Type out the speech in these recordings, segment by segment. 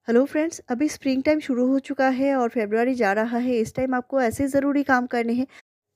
Hello friends, अभी spring time शुरू हो चुका है और फरवरी जा रहा है। इस टाइम आपको ऐसे ज़रूरी काम करने हैं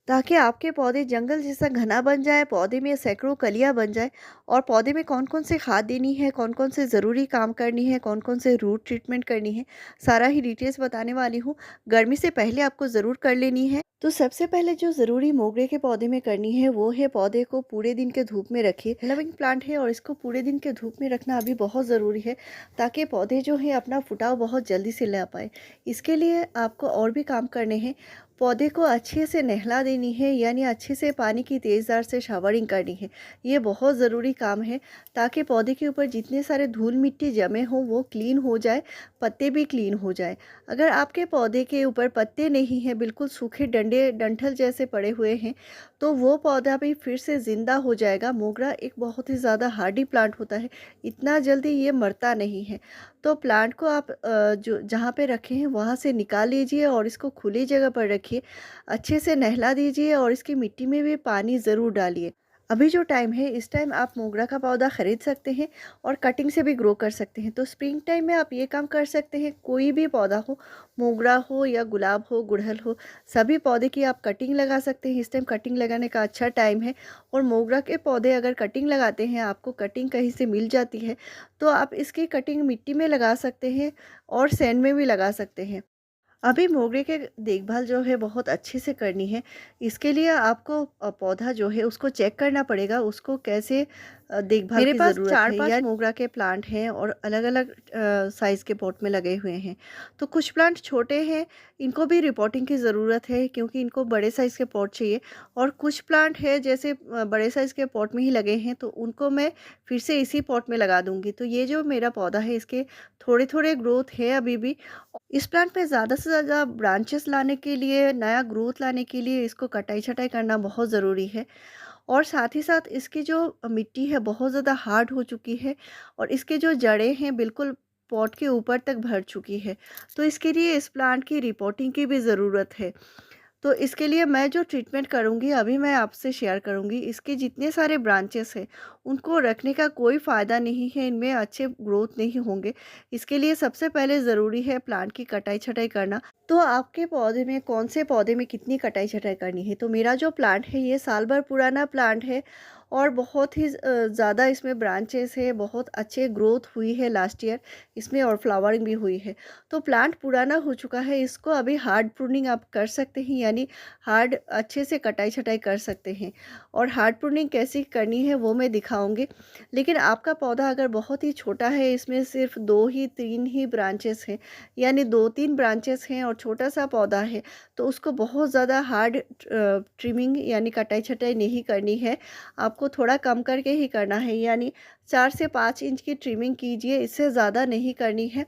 ताकि आपके पौधे जंगल जैसा घना बन जाए, पौधे में सैकड़ों कलियां बन जाए। और पौधे में कौन कौन से खाद देनी है, कौन कौन से ज़रूरी काम करनी है, कौन कौन से रूट ट्रीटमेंट करनी है, सारा ही डिटेल्स बताने वाली हूँ। गर्मी से पहले आपको ज़रूर कर लेनी है। तो सबसे पहले जो ज़रूरी मोगरे के पौधे में करनी है वो है पौधे को पूरे दिन के धूप में रखिए। लविंग प्लांट है और इसको पूरे दिन के धूप में रखना अभी बहुत ज़रूरी है ताकि पौधे जो है अपना फुटाव बहुत जल्दी से ला पाए। इसके लिए आपको और भी काम करने हैं। पौधे को अच्छे से नहला देनी है, यानी अच्छे से पानी की तेज़ धार से शावरिंग करनी है। ये बहुत ज़रूरी काम है ताकि पौधे के ऊपर जितने सारे धूल मिट्टी जमे हों वो क्लीन हो जाए, पत्ते भी क्लीन हो जाए। अगर आपके पौधे के ऊपर पत्ते नहीं हैं, बिल्कुल सूखे डंडे डंठल जैसे पड़े हुए हैं, तो वो पौधा भी फिर से ज़िंदा हो जाएगा। मोगरा एक बहुत ही ज़्यादा हार्डी प्लांट होता है, इतना जल्दी ये मरता नहीं है। तो प्लांट को आप जो जहाँ पे रखे हैं वहाँ से निकाल लीजिए और इसको खुली जगह पर रखिए। अच्छे से नहला दीजिए और इसकी मिट्टी में भी पानी ज़रूर डालिए। अभी जो टाइम है, इस टाइम आप मोगरा का पौधा ख़रीद सकते हैं और कटिंग से भी ग्रो कर सकते हैं। तो स्प्रिंग टाइम में आप ये काम कर सकते हैं, कोई भी पौधा हो, मोगरा हो या गुलाब हो, गुड़हल हो, सभी पौधे की आप कटिंग लगा सकते हैं। इस टाइम कटिंग लगाने का अच्छा टाइम है। और मोगरा के पौधे अगर कटिंग लगाते हैं, आपको कटिंग कहीं से मिल जाती है, तो आप इसकी कटिंग मिट्टी में लगा सकते हैं और सैंड में भी लगा सकते हैं। अभी मोगरे के देखभाल जो है बहुत अच्छे से करनी है। इसके लिए आपको पौधा जो है उसको चेक करना पड़ेगा, उसको कैसे देखभाल मेरे की पास ज़रूरत है। 4-5 या मोगरा के प्लांट हैं और अलग-अलग साइज़ के पॉट में लगे हुए हैं। तो कुछ प्लांट छोटे हैं, इनको भी रिपोर्टिंग की ज़रूरत है क्योंकि इनको बड़े साइज़ के पॉट चाहिए। और कुछ प्लांट है जैसे बड़े साइज़ के पॉट में ही लगे हैं, तो उनको मैं फिर से इसी पॉट में लगा दूँगी। तो ये जो मेरा पौधा है इसके थोड़े-थोड़े ग्रोथ है अभी भी। इस प्लांट में ज़्यादा से ज़्यादा ब्रांचेस लाने के लिए, नया ग्रोथ लाने के लिए इसको कटाई-छटाई करना बहुत ज़रूरी है। और साथ ही साथ इसकी जो मिट्टी है बहुत ज़्यादा हार्ड हो चुकी है और इसके जो जड़ें हैं बिल्कुल पॉट के ऊपर तक भर चुकी है। तो इसके लिए इस प्लांट की रिपोर्टिंग की भी ज़रूरत है। तो इसके लिए मैं जो ट्रीटमेंट करूँगी अभी मैं आपसे शेयर करूँगी। इसके जितने सारे ब्रांचेस हैं उनको रखने का कोई फ़ायदा नहीं है, इनमें अच्छे ग्रोथ नहीं होंगे। इसके लिए सबसे पहले ज़रूरी है प्लांट की कटाई-छटाई करना। तो आपके पौधे में कौन से पौधे में कितनी कटाई-छटाई करनी है? तो मेरा जो प्लांट है ये साल भर पुराना प्लांट है और बहुत ही ज़्यादा इसमें ब्रांचेस है, बहुत अच्छे ग्रोथ हुई है लास्ट ईयर इसमें और फ्लावरिंग भी हुई है। तो प्लांट पुराना हो चुका है, इसको अभी हार्ड प्रूनिंग आप कर सकते हैं, यानी हार्ड अच्छे से कटाई-छटाई कर सकते हैं। और हार्ड प्रूनिंग कैसे करनी है वो मैं दिखाऊँगी। लेकिन आपका पौधा अगर बहुत ही छोटा है, इसमें सिर्फ 2 ही 3 ही ब्रांचेस हैं, यानी 2-3 ब्रांचेस हैं और छोटा-सा पौधा है, तो उसको बहुत ज़्यादा हार्ड ट्रिमिंग यानी कटाई-छटाई नहीं करनी है। आपको थोड़ा कम करके ही करना है, यानी 4 से 5 इंच की ट्रिमिंग कीजिए, इससे ज़्यादा नहीं करनी है।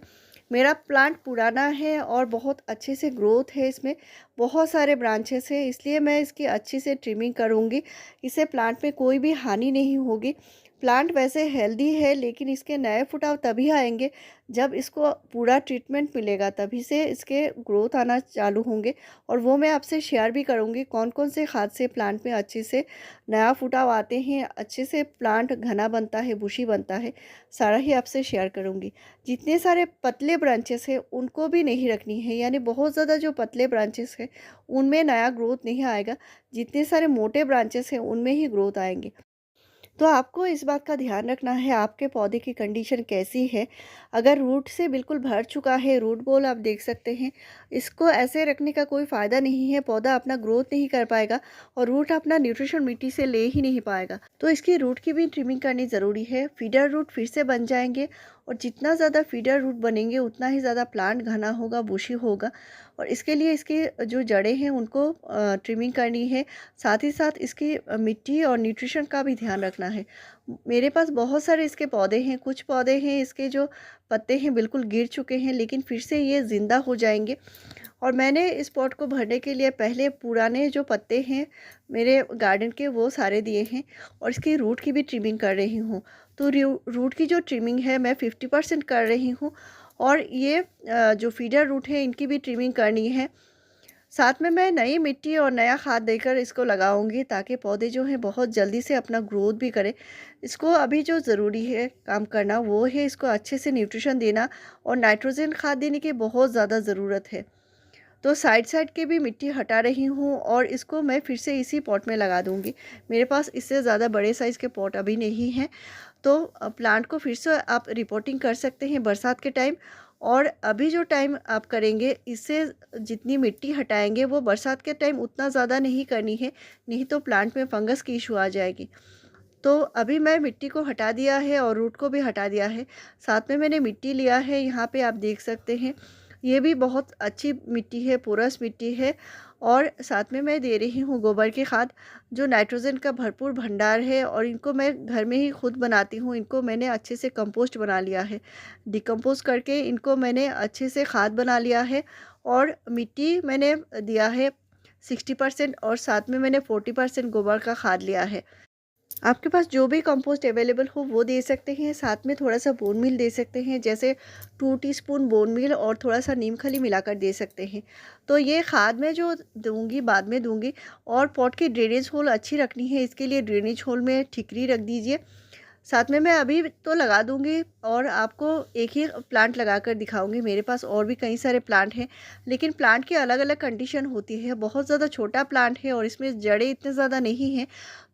मेरा प्लांट पुराना है और बहुत अच्छे से ग्रोथ है, इसमें बहुत सारे ब्रांचेस हैं, इसलिए मैं इसकी अच्छी से ट्रिमिंग करूँगी। इससे प्लांट में कोई भी हानि नहीं होगी। प्लांट वैसे हेल्दी है लेकिन इसके नए फुटाव तभी आएंगे जब इसको पूरा ट्रीटमेंट मिलेगा, तभी से इसके ग्रोथ आना चालू होंगे। और वो मैं आपसे शेयर भी करूँगी कौन कौन से खाद से प्लांट में अच्छे से नया फुटाव आते हैं, अच्छे से प्लांट घना बनता है, बुशी बनता है, सारा ही आपसे शेयर करूँगी। जितने सारे पतले ब्रांचेस हैं उनको भी नहीं रखनी है, यानी बहुत ज़्यादा जो पतले ब्रांचेस हैं उनमें नया ग्रोथ नहीं आएगा। जितने सारे मोटे ब्रांचेस हैं उनमें ही ग्रोथ आएंगे। तो आपको इस बात का ध्यान रखना है आपके पौधे की कंडीशन कैसी है। अगर रूट से बिल्कुल भर चुका है, रूट बॉल आप देख सकते हैं, इसको ऐसे रखने का कोई फ़ायदा नहीं है, पौधा अपना ग्रोथ नहीं कर पाएगा और रूट अपना न्यूट्रिशन मिट्टी से ले ही नहीं पाएगा। तो इसकी रूट की भी ट्रिमिंग करनी ज़रूरी है। फीडर रूट फिर से बन जाएंगे और जितना ज़्यादा फीडर रूट बनेंगे उतना ही ज़्यादा प्लांट घना होगा, बुशी होगा। और इसके लिए इसकी जो जड़ें हैं उनको ट्रिमिंग करनी है। साथ ही साथ इसकी मिट्टी और न्यूट्रिशन का भी ध्यान रखना है। मेरे पास बहुत सारे इसके पौधे हैं, कुछ पौधे हैं इसके जो पत्ते हैं बिल्कुल गिर चुके हैं लेकिन फिर से ये ज़िंदा हो जाएंगे। और मैंने इस पॉट को भरने के लिए पहले पुराने जो पत्ते हैं मेरे गार्डन के वो सारे दिए हैं और इसकी रूट की भी ट्रिमिंग कर रही हूँ। तो रूट की जो ट्रिमिंग है मैं 50% कर रही हूँ और ये जो फीडर रूट है इनकी भी ट्रिमिंग करनी है। साथ में मैं नई मिट्टी और नया खाद देकर इसको लगाऊंगी ताकि पौधे जो हैं बहुत जल्दी से अपना ग्रोथ भी करें। इसको अभी जो ज़रूरी है काम करना वो है इसको अच्छे से न्यूट्रिशन देना और नाइट्रोजन खाद देने की बहुत ज़्यादा ज़रूरत है। तो साइड साइड की भी मिट्टी हटा रही हूँ और इसको मैं फिर से इसी पॉट में लगा दूंगी। मेरे पास इससे ज़्यादा बड़े साइज़ के पॉट अभी नहीं हैं। तो प्लांट को फिर से आप रिपोर्टिंग कर सकते हैं बरसात के टाइम। और अभी जो टाइम आप करेंगे इससे जितनी मिट्टी हटाएंगे वो बरसात के टाइम उतना ज़्यादा नहीं करनी है, नहीं तो प्लांट में फंगस की इशू आ जाएगी। तो अभी मैं मिट्टी को हटा दिया है और रूट को भी हटा दिया है। साथ में मैंने मिट्टी लिया है, यहाँ पे आप देख सकते हैं। ये भी बहुत अच्छी मिट्टी है, पोरस मिट्टी है। और साथ में मैं दे रही हूँ गोबर की खाद, जो नाइट्रोजन का भरपूर भंडार है और इनको मैं घर में ही खुद बनाती हूँ। इनको मैंने अच्छे से कंपोस्ट बना लिया है। डिकम्पोज़ करके इनको मैंने अच्छे से खाद बना लिया है। और मिट्टी मैंने दिया है 60% और साथ में मैंने 40% गोबर का खाद लिया है। आपके पास जो भी कंपोस्ट अवेलेबल हो वो दे सकते हैं। साथ में थोड़ा सा बोन मील दे सकते हैं, जैसे 2 टीस्पून बोन मील और थोड़ा सा नीम खली मिलाकर दे सकते हैं। तो ये खाद मैं जो दूंगी बाद में दूंगी। और पॉट की ड्रेनेज होल अच्छी रखनी है, इसके लिए ड्रेनेज होल में ठिकरी रख दीजिए। साथ में मैं अभी तो लगा दूंगी और आपको एक ही प्लांट लगा कर दिखाऊंगी। मेरे पास और भी कई सारे प्लांट हैं, लेकिन प्लांट की अलग अलग कंडीशन होती है। बहुत ज़्यादा छोटा प्लांट है और इसमें जड़ें इतने ज़्यादा नहीं हैं,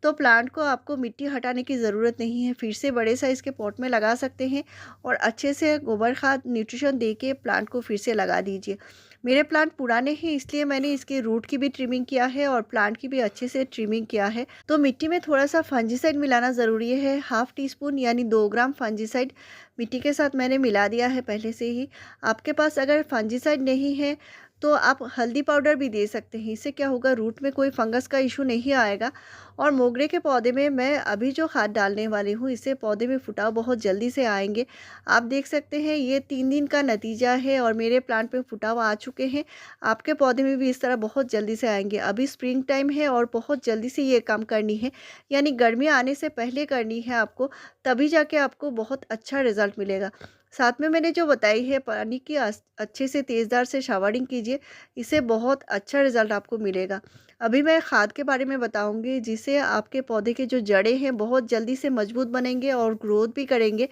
तो प्लांट को आपको मिट्टी हटाने की ज़रूरत नहीं है। फिर से बड़े साइज़ के पॉट में लगा सकते हैं और अच्छे से गोबर खाद न्यूट्रिशन दे के प्लांट को फिर से लगा दीजिए। मेरे प्लांट पुराने हैं इसलिए मैंने इसके रूट की भी ट्रिमिंग किया है और प्लांट की भी अच्छे से ट्रिमिंग किया है। तो मिट्टी में थोड़ा सा फंजीसाइड मिलाना ज़रूरी है। 1/2 टीस्पून यानी 2 ग्राम फंजीसाइड मिट्टी के साथ मैंने मिला दिया है पहले से ही। आपके पास अगर फंजीसाइड नहीं है तो आप हल्दी पाउडर भी दे सकते हैं। इससे क्या होगा, रूट में कोई फंगस का इशू नहीं आएगा। और मोगरे के पौधे में मैं अभी जो खाद डालने वाली हूँ इससे पौधे में फुटाव बहुत जल्दी से आएंगे। आप देख सकते हैं ये 3 दिन का नतीजा है और मेरे प्लांट पे फुटाव आ चुके हैं। आपके पौधे में भी इस तरह बहुत जल्दी से आएंगे। अभी स्प्रिंग टाइम है और बहुत जल्दी से ये काम करनी है, यानी गर्मी आने से पहले करनी है आपको, तभी जाके आपको बहुत अच्छा रिजल्ट मिलेगा। साथ में मैंने जो बताई है पानी की अच्छे से तेज़दार से शावरिंग कीजिए, इससे बहुत अच्छा रिजल्ट आपको मिलेगा। अभी मैं खाद के बारे में बताऊंगी जिससे आपके पौधे के जो जड़ें हैं बहुत जल्दी से मजबूत बनेंगे और ग्रोथ भी करेंगे।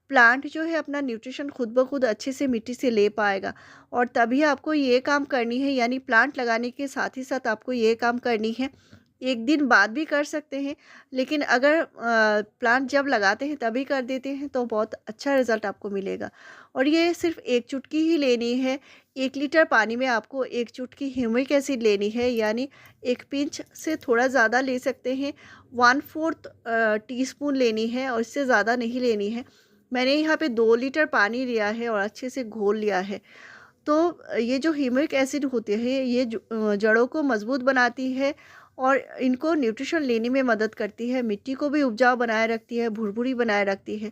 प्लांट जो है अपना न्यूट्रिशन खुद ब खुद अच्छे से मिट्टी से ले पाएगा। और तभी आपको ये काम करनी है, यानी प्लांट लगाने के साथ ही साथ आपको ये काम करनी है। एक दिन बाद भी कर सकते हैं, लेकिन अगर प्लांट जब लगाते हैं तभी कर देते हैं तो बहुत अच्छा रिज़ल्ट आपको मिलेगा। और ये सिर्फ एक चुटकी ही लेनी है। 1 लीटर पानी में आपको 1 चुटकी ह्यूमिक एसिड लेनी है, यानी 1 पिंच से थोड़ा ज़्यादा ले सकते हैं। 1/4 टीस्पून लेनी है और इससे ज़्यादा नहीं लेनी है। मैंने यहाँ पे 2 लीटर पानी लिया है और अच्छे से घोल लिया है। तो ये जो ह्यूमिक एसिड होते हैं ये जड़ों को मजबूत बनाती है और इनको न्यूट्रिशन लेने में मदद करती है, मिट्टी को भी उपजाऊ बनाए रखती है, भुरभुरी बनाए रखती है।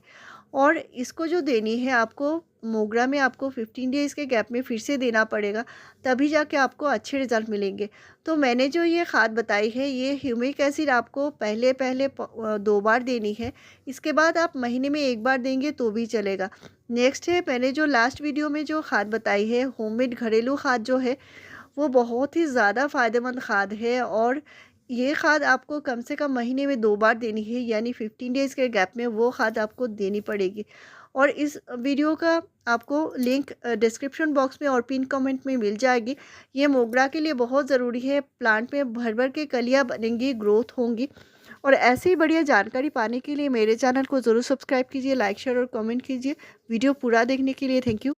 और इसको जो देनी है आपको मोगरा में आपको 15 डेज़ के गैप में फिर से देना पड़ेगा, तभी जाके आपको अच्छे रिज़ल्ट मिलेंगे। तो मैंने जो ये खाद बताई है ये ह्यूमिक एसिड आपको पहले पहले 2 बार देनी है। इसके बाद आप महीने में 1 बार देंगे तो भी चलेगा। नेक्स्ट है, मैंने जो लास्ट वीडियो में जो खाद बताई है होममेड घरेलू खाद जो है वो बहुत ही ज़्यादा फ़ायदेमंद खाद है। और ये खाद आपको कम से कम महीने में 2 बार देनी है, यानी 15 डेज़ के गैप में वो खाद आपको देनी पड़ेगी। और इस वीडियो का आपको लिंक डिस्क्रिप्शन बॉक्स में और पिन कमेंट में मिल जाएगी। ये मोगरा के लिए बहुत ज़रूरी है। प्लांट में भर भर के कलियाँ बनेंगी, ग्रोथ होंगी। और ऐसे ही बढ़िया जानकारी पाने के लिए मेरे चैनल को ज़रूर सब्सक्राइब कीजिए, लाइक शेयर और कमेंट कीजिए। वीडियो पूरा देखने के लिए थैंक यू।